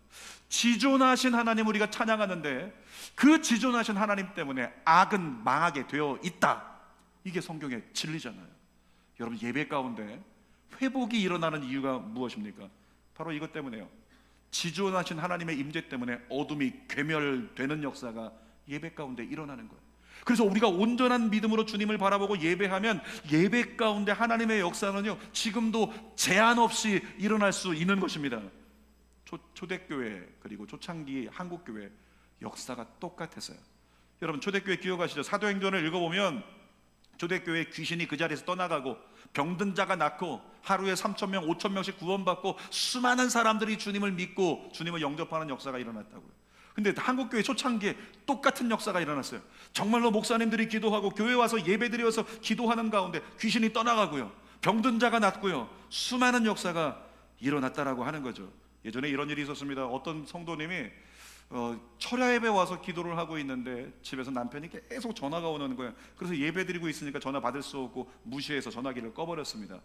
지존하신 하나님 우리가 찬양하는데, 그 지존하신 하나님 때문에 악은 망하게 되어 있다, 이게 성경의 진리잖아요. 여러분, 예배 가운데 회복이 일어나는 이유가 무엇입니까? 바로 이것 때문에요. 지존하신 하나님의 임재 때문에 어둠이 괴멸되는 역사가 예배 가운데 일어나는 거예요. 그래서 우리가 온전한 믿음으로 주님을 바라보고 예배하면 예배 가운데 하나님의 역사는요, 지금도 제한 없이 일어날 수 있는 것입니다. 초대교회 그리고 초창기 한국교회 역사가 똑같았어요. 여러분, 초대교회 기억하시죠? 사도행전을 읽어보면 초대교회 귀신이 그 자리에서 떠나가고 병든 자가 낫고 하루에 3,000명 5,000명씩 구원받고 수많은 사람들이 주님을 믿고 주님을 영접하는 역사가 일어났다고요. 근데 한국교회 초창기에 똑같은 역사가 일어났어요. 정말로 목사님들이 기도하고 교회 와서 예배드려서 기도하는 가운데 귀신이 떠나가고요, 병든 자가 낫고요, 수많은 역사가 일어났다라고 하는 거죠. 예전에 이런 일이 있었습니다. 어떤 성도님이 철야 예배 와서 기도를 하고 있는데 집에서 남편이 계속 전화가 오는 거예요. 그래서 예배 드리고 있으니까 전화 받을 수 없고 무시해서 전화기를 꺼버렸습니다.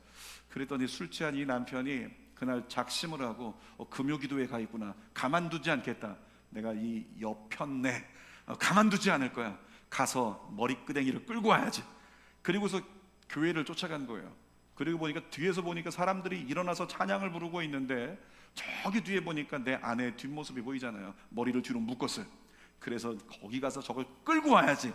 그랬더니 술 취한 이 남편이 그날 작심을 하고 금요기도에 가 있구나, 가만두지 않겠다, 내가 이 여편네 가만두지 않을 거야, 가서 머리끄댕이를 끌고 와야지. 그리고서 교회를 쫓아간 거예요. 그리고 보니까 뒤에서 보니까 사람들이 일어나서 찬양을 부르고 있는데 저기 뒤에 보니까 내 아내의 뒷모습이 보이잖아요. 머리를 뒤로 묶었어요. 그래서 거기 가서 저걸 끌고 와야지.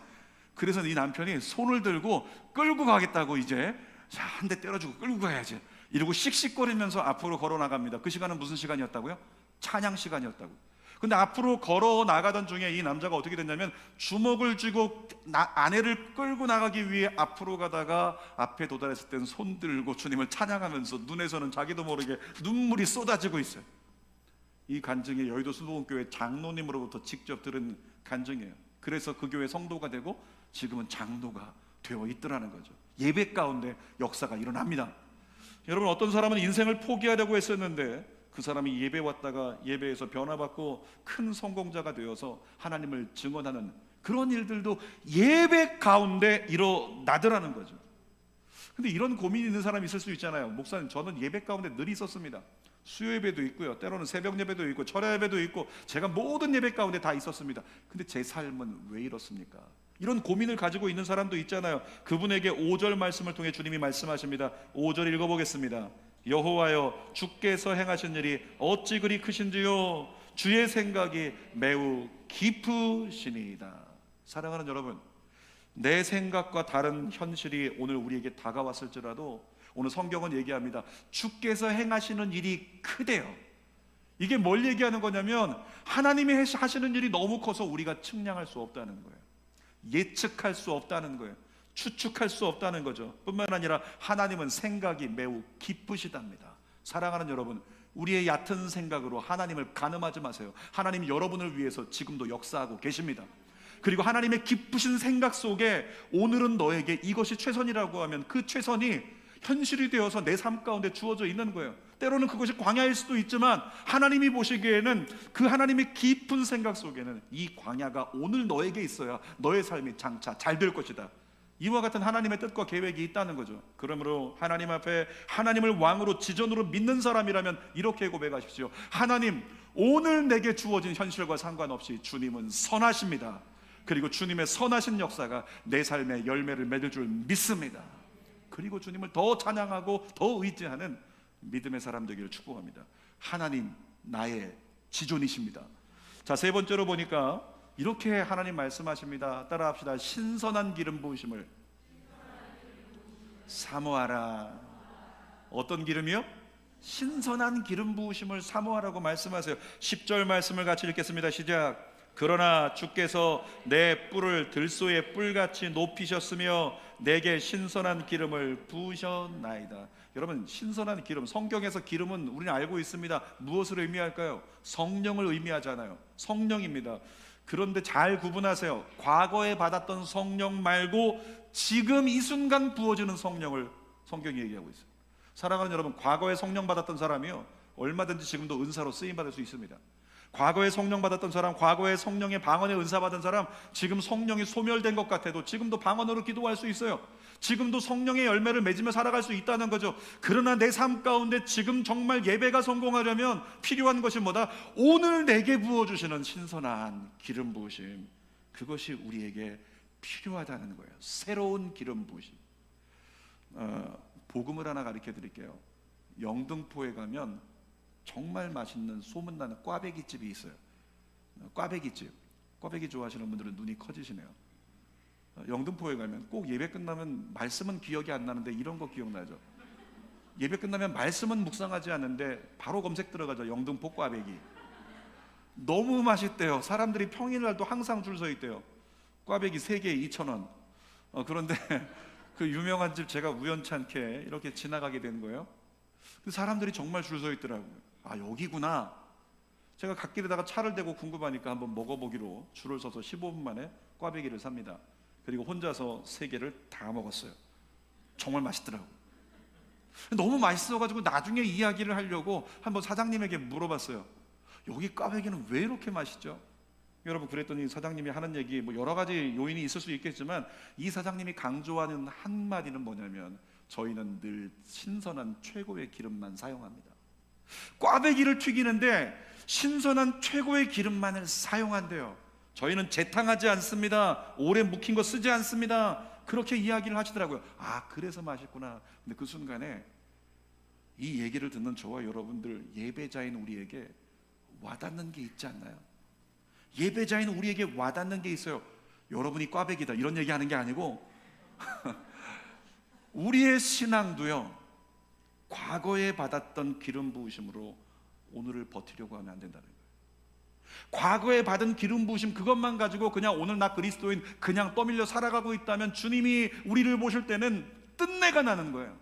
그래서 이 남편이 손을 들고 끌고 가겠다고, 이제 한 대 때려주고 끌고 가야지 이러고 씩씩거리면서 앞으로 걸어 나갑니다. 그 시간은 무슨 시간이었다고요? 찬양 시간이었다고. 근데 앞으로 걸어 나가던 중에 이 남자가 어떻게 됐냐면 주먹을 쥐고 아내를 끌고 나가기 위해 앞으로 가다가 앞에 도달했을 땐 손 들고 주님을 찬양하면서 눈에서는 자기도 모르게 눈물이 쏟아지고 있어요. 이 간증이 여의도 수도원교회 장로님으로부터 직접 들은 간증이에요. 그래서 그 교회 성도가 되고 지금은 장로가 되어 있더라는 거죠. 예배 가운데 역사가 일어납니다. 여러분, 어떤 사람은 인생을 포기하려고 했었는데 그 사람이 예배 왔다가 예배에서 변화받고 큰 성공자가 되어서 하나님을 증언하는 그런 일들도 예배 가운데 일어나더라는 거죠. 근데 이런 고민이 있는 사람이 있을 수 있잖아요. 목사님, 저는 예배 가운데 늘 있었습니다. 수요 예배도 있고요, 때로는 새벽 예배도 있고 철야 예배도 있고 제가 모든 예배 가운데 다 있었습니다. 근데 제 삶은 왜 이렇습니까? 이런 고민을 가지고 있는 사람도 있잖아요. 그분에게 5절 말씀을 통해 주님이 말씀하십니다. 5절 읽어보겠습니다. 여호와여, 주께서 행하신 일이 어찌 그리 크신지요, 주의 생각이 매우 깊으시니이다. 사랑하는 여러분, 내 생각과 다른 현실이 오늘 우리에게 다가왔을지라도 오늘 성경은 얘기합니다. 주께서 행하시는 일이 크대요. 이게 뭘 얘기하는 거냐면 하나님이 하시는 일이 너무 커서 우리가 측량할 수 없다는 거예요. 예측할 수 없다는 거예요. 추측할 수 없다는 거죠. 뿐만 아니라 하나님은 생각이 매우 깊으시답니다. 사랑하는 여러분, 우리의 얕은 생각으로 하나님을 가늠하지 마세요. 하나님 여러분을 위해서 지금도 역사하고 계십니다. 그리고 하나님의 깊으신 생각 속에 오늘은 너에게 이것이 최선이라고 하면 그 최선이 현실이 되어서 내 삶 가운데 주어져 있는 거예요. 때로는 그것이 광야일 수도 있지만 하나님이 보시기에는 그 하나님의 깊은 생각 속에는 이 광야가 오늘 너에게 있어야 너의 삶이 장차 잘 될 것이다. 이와 같은 하나님의 뜻과 계획이 있다는 거죠. 그러므로 하나님 앞에 하나님을 왕으로 지존으로 믿는 사람이라면 이렇게 고백하십시오. 하나님, 오늘 내게 주어진 현실과 상관없이 주님은 선하십니다. 그리고 주님의 선하신 역사가 내 삶에 열매를 맺을 줄 믿습니다. 그리고 주님을 더 찬양하고 더 의지하는 믿음의 사람 되기를 축복합니다. 하나님, 나의 지존이십니다. 자, 세 번째로 보니까 이렇게 하나님 말씀하십니다. 따라합시다. 신선한 기름 부으심을 사모하라. 어떤 기름이요? 신선한 기름 부으심을 사모하라고 말씀하세요. 10절 말씀을 같이 읽겠습니다. 시작. 그러나 주께서 내 뿔을 들소의 뿔같이 높이셨으며 내게 신선한 기름을 부으셨나이다. 여러분, 신선한 기름, 성경에서 기름은 우리는 알고 있습니다. 무엇을 의미할까요? 성령을 의미하잖아요. 성령입니다. 그런데 잘 구분하세요. 과거에 받았던 성령 말고 지금 이 순간 부어지는 성령을 성경이 얘기하고 있어요. 사랑하는 여러분, 과거에 성령 받았던 사람이요, 얼마든지 지금도 은사로 쓰임 받을 수 있습니다. 과거에 성령 받았던 사람, 과거에 성령의 방언의 은사 받은 사람, 지금 성령이 소멸된 것 같아도 지금도 방언으로 기도할 수 있어요. 지금도 성령의 열매를 맺으며 살아갈 수 있다는 거죠. 그러나 내 삶 가운데 지금 정말 예배가 성공하려면 필요한 것이 뭐다? 오늘 내게 부어주시는 신선한 기름 부으심, 그것이 우리에게 필요하다는 거예요. 새로운 기름 부으심. 복음을 하나 가르쳐 드릴게요. 영등포에 가면 정말 맛있는 소문나는 꽈배기 집이 있어요. 꽈배기 집. 꽈배기 좋아하시는 분들은 눈이 커지시네요. 영등포에 가면 꼭 예배 끝나면 말씀은 기억이 안 나는데 이런 거 기억나죠? 예배 끝나면 말씀은 묵상하지 않는데 바로 검색 들어가죠. 영등포 꽈배기. 너무 맛있대요. 사람들이 평일날도 항상 줄 서 있대요. 꽈배기 3개에 2,000원. 그런데 그 유명한 집 제가 우연찮게 이렇게 지나가게 된 거예요. 그 사람들이 정말 줄 서 있더라고요. 아, 여기구나. 제가 갓길에다가 차를 대고 궁금하니까 한번 먹어보기로 줄을 서서 15분 만에 꽈배기를 삽니다. 그리고 혼자서 3개를 다 먹었어요. 정말 맛있더라고요. 너무 맛있어가지고 나중에 이야기를 하려고 한번 사장님에게 물어봤어요. 여기 꽈배기는 왜 이렇게 맛있죠? 여러분, 그랬더니 사장님이 하는 얘기, 뭐 여러 가지 요인이 있을 수 있겠지만 이 사장님이 강조하는 한마디는 뭐냐면, 저희는 늘 신선한 최고의 기름만 사용합니다. 꽈배기를 튀기는데 신선한 최고의 기름만을 사용한대요. 저희는 재탕하지 않습니다. 오래 묵힌 거 쓰지 않습니다. 그렇게 이야기를 하시더라고요. 아, 그래서 맛있구나. 근데 그 순간에 이 얘기를 듣는 저와 여러분들, 예배자인 우리에게 와닿는 게 있지 않나요? 예배자인 우리에게 와닿는 게 있어요. 여러분이 꽈배기다 이런 얘기하는 게 아니고 우리의 신앙도요, 과거에 받았던 기름 부으심으로 오늘을 버티려고 하면 안 된다는 거예요. 과거에 받은 기름 부으심 그것만 가지고 그냥 오늘 나 그리스도인 그냥 떠밀려 살아가고 있다면 주님이 우리를 보실 때는 뜬내가 나는 거예요.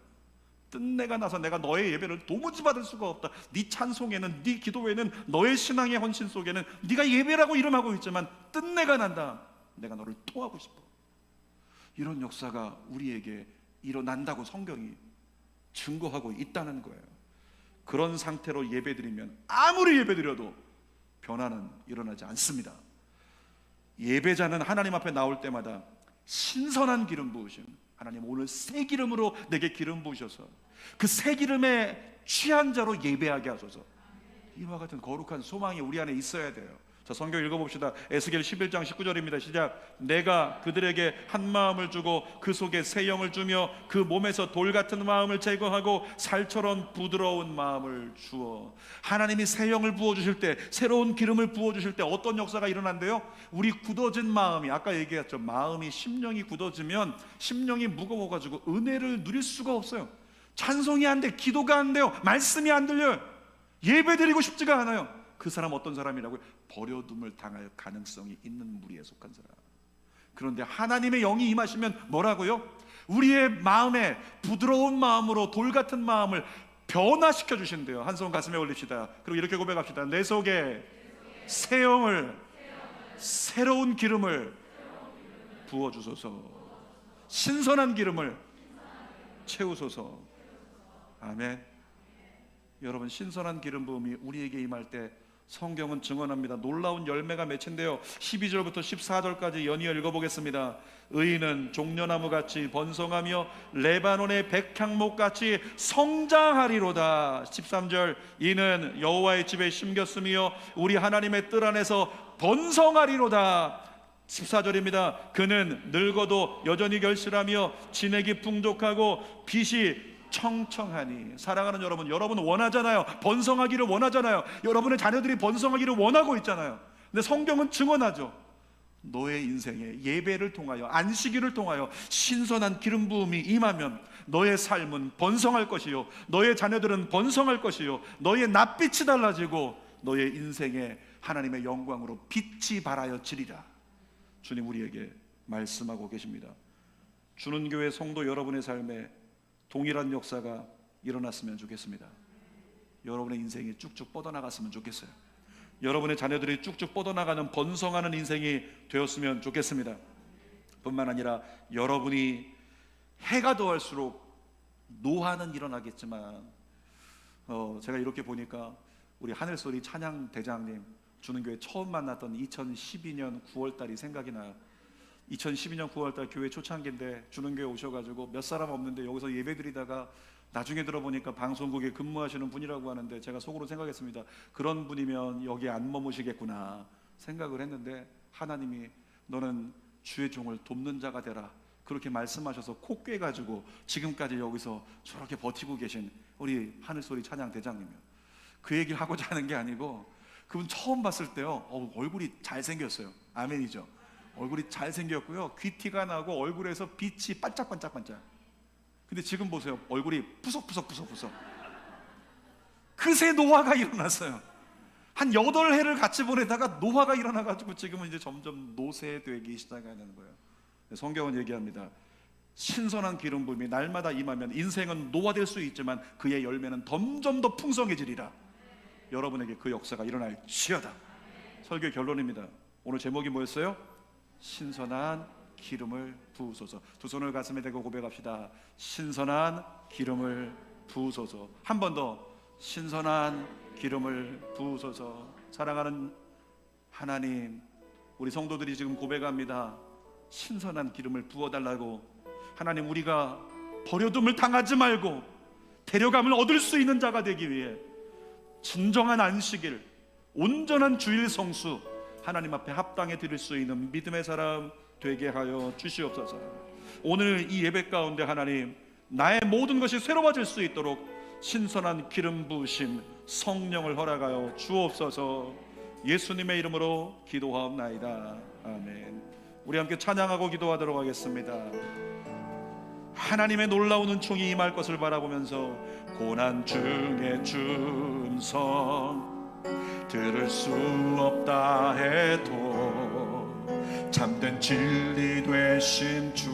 뜬내가 나서 내가 너의 예배를 도무지 받을 수가 없다. 네 찬송에는, 네 기도에는, 너의 신앙의 헌신 속에는 네가 예배라고 이름하고 있지만 뜬내가 난다. 내가 너를 토하고 싶어. 이런 역사가 우리에게 일어난다고 성경이 증거하고 있다는 거예요. 그런 상태로 예배드리면 아무리 예배드려도 변화는 일어나지 않습니다. 예배자는 하나님 앞에 나올 때마다 신선한 기름 부으심, 하나님 오늘 새 기름으로 내게 기름 부으셔서 그 새 기름에 취한 자로 예배하게 하소서. 이와 같은 거룩한 소망이 우리 안에 있어야 돼요. 자, 성경 읽어봅시다. 에스겔 11장 19절입니다. 시작. 내가 그들에게 한 마음을 주고 그 속에 새 영을 주며 그 몸에서 돌 같은 마음을 제거하고 살처럼 부드러운 마음을 주어. 하나님이 새 영을 부어주실 때, 새로운 기름을 부어주실 때 어떤 역사가 일어난대요? 우리 굳어진 마음이, 아까 얘기했죠. 마음이, 심령이 굳어지면 심령이 무거워가지고 은혜를 누릴 수가 없어요. 찬송이 안 돼, 기도가 안 돼요, 말씀이 안 들려요, 예배드리고 싶지가 않아요. 그 사람 어떤 사람이라고요? 버려둠을 당할 가능성이 있는 무리에 속한 사람. 그런데 하나님의 영이 임하시면 뭐라고요? 우리의 마음에 부드러운 마음으로 돌 같은 마음을 변화시켜 주신대요. 한 손 가슴에 올립시다. 그리고 이렇게 고백합시다. 내 속에 새 영을, 새로운 기름을 부어주소서. 신선한 기름을 채우소서. 아멘. 여러분, 신선한 기름 부음이 우리에게 임할 때 성경은 증언합니다. 놀라운 열매가 맺힌대요. 12절부터 14절까지 연이어 읽어보겠습니다. 의인은 종려나무같이 번성하며 레바논의 백향목같이 성장하리로다. 13절, 이는 여호와의 집에 심겼으며 우리 하나님의 뜰 안에서 번성하리로다. 14절입니다. 그는 늙어도 여전히 결실하며 진액이 풍족하고 빛이 청청하니. 사랑하는 여러분, 여러분 원하잖아요. 번성하기를 원하잖아요. 여러분의 자녀들이 번성하기를 원하고 있잖아요. 근데 성경은 증언하죠. 너의 인생에 예배를 통하여, 안식일을 통하여 신선한 기름 부음이 임하면 너의 삶은 번성할 것이요, 너의 자녀들은 번성할 것이요, 너의 낯빛이 달라지고 너의 인생에 하나님의 영광으로 빛이 발하여지리라. 주님 우리에게 말씀하고 계십니다. 주는 교회 성도 여러분의 삶에 동일한 역사가 일어났으면 좋겠습니다. 여러분의 인생이 쭉쭉 뻗어나갔으면 좋겠어요. 여러분의 자녀들이 쭉쭉 뻗어나가는 번성하는 인생이 되었으면 좋겠습니다. 뿐만 아니라 여러분이 해가 더할수록 노화는 일어나겠지만 제가 이렇게 보니까 우리 하늘소리 찬양 대장님, 주는교회 처음 만났던 2012년 9월달이 생각이 나요. 2012년 9월달 교회 초창기인데 주는교회 오셔가지고 몇 사람 없는데 여기서 예배드리다가 나중에 들어보니까 방송국에 근무하시는 분이라고 하는데 제가 속으로 생각했습니다. 그런 분이면 여기 안 머무시겠구나 생각을 했는데 하나님이 너는 주의 종을 돕는 자가 되라, 그렇게 말씀하셔서 코 꿰가지고 지금까지 여기서 저렇게 버티고 계신 우리 하늘소리 찬양 대장님이요. 그 얘기를 하고자 하는 게 아니고, 그분 처음 봤을 때요, 얼굴이 잘생겼어요. 아멘이죠. 얼굴이 잘생겼고요, 귀티가 나고 얼굴에서 빛이 반짝반짝반짝. 근데 지금 보세요, 얼굴이 푸석푸석. 그새 노화가 일어났어요. 한 8해를 같이 보내다가 노화가 일어나가지고 지금은 이제 점점 노쇠되기 시작하는 거예요. 성경은 얘기합니다. 신선한 기름 부음이 날마다 임하면 인생은 노화될 수 있지만 그의 열매는 점점 더 풍성해지리라. 여러분에게 그 역사가 일어날지어다. 설교의 결론입니다. 오늘 제목이 뭐였어요? 신선한 기름을 부으소서. 두 손을 가슴에 대고 고백합시다. 신선한 기름을 부으소서. 한 번 더. 신선한 기름을 부으소서. 사랑하는 하나님, 우리 성도들이 지금 고백합니다. 신선한 기름을 부어달라고. 하나님, 우리가 버려둠을 당하지 말고 데려감을 얻을 수 있는 자가 되기 위해 진정한 안식일, 온전한 주일 성수, 하나님 앞에 합당해 드릴 수 있는 믿음의 사람 되게 하여 주시옵소서. 오늘 이 예배 가운데 하나님, 나의 모든 것이 새로워질 수 있도록 신선한 기름 부으심 성령을 허락하여 주옵소서. 예수님의 이름으로 기도하옵나이다. 아멘. 우리 함께 찬양하고 기도하도록 하겠습니다. 하나님의 놀라운 은총이 임할 것을 바라보면서 고난 중에 준성 들을 수 없다 해도 참된 진리 되신 주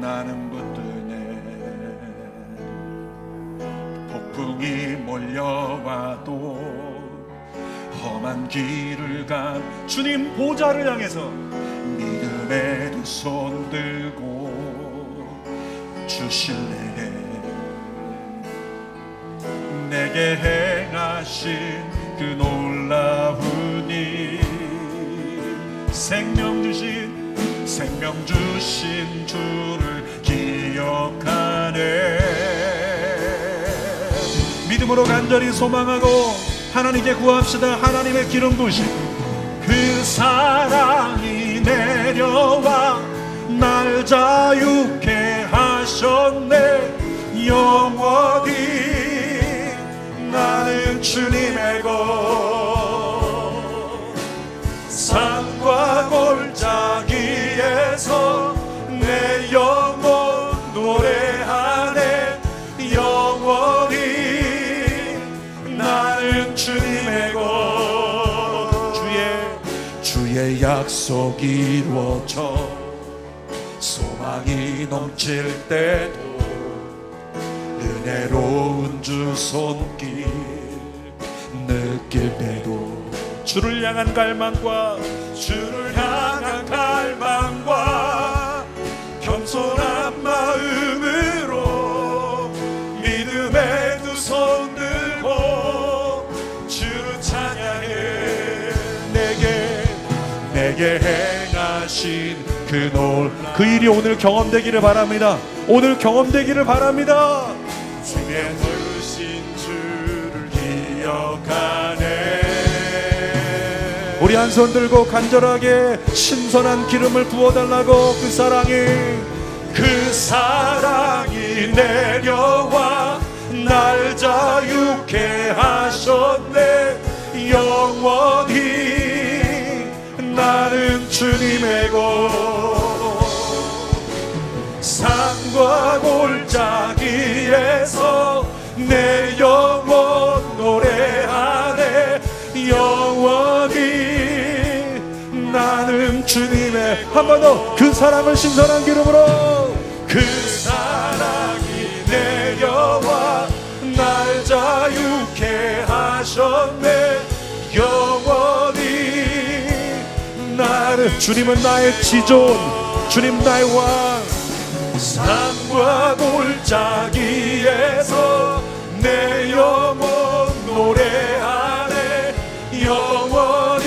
나는 붙드네. 폭풍이 몰려와도 험한 길을 간 주님 보좌를 향해서 믿음의 두 손 들고 주실래. 내게 행하신 그 놀라운 일, 생명 주신 주를 기억하네. 믿음으로 간절히 소망하고 하나님께 구합시다. 하나님의 기름 부으심 그 사랑이 내려와 날 자유케 하셨네. 영원히 나는 주님의 것 산과 골짜기에서 내 영혼 노래하네. 영원히 나는 주님의 것 주의 약속이 이루어져 소망이 넘칠 때도 은혜로운 주 손길 느낄 때도 주를 향한 갈망과 겸손한 마음으로 믿음의 두 손 들고 주를 찬양해. 내게 행하신 그 일이 오늘 경험되기를 바랍니다. 오늘 경험되기를 바랍니다. 주의 부르신 주를 기억하네. 우리 한 손 들고 간절하게 신선한 기름을 부어달라고. 그 사랑이 내려와 날 자유케 하셨네. 영원히 나는 주님의 것 산과 골짜기에서 내 영혼 노래하네. 영원히 나는 주님의. 한 번 더 그 사랑을 신선한 기름으로. 그 사랑이 내려와 날 자유케 하셨네. 영원히 나는. 주님은 나의 지존, 주님 나의 왕. 산과 골짜기에서 내 영혼 노래하네. 영원히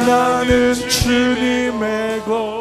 나는 주님의 것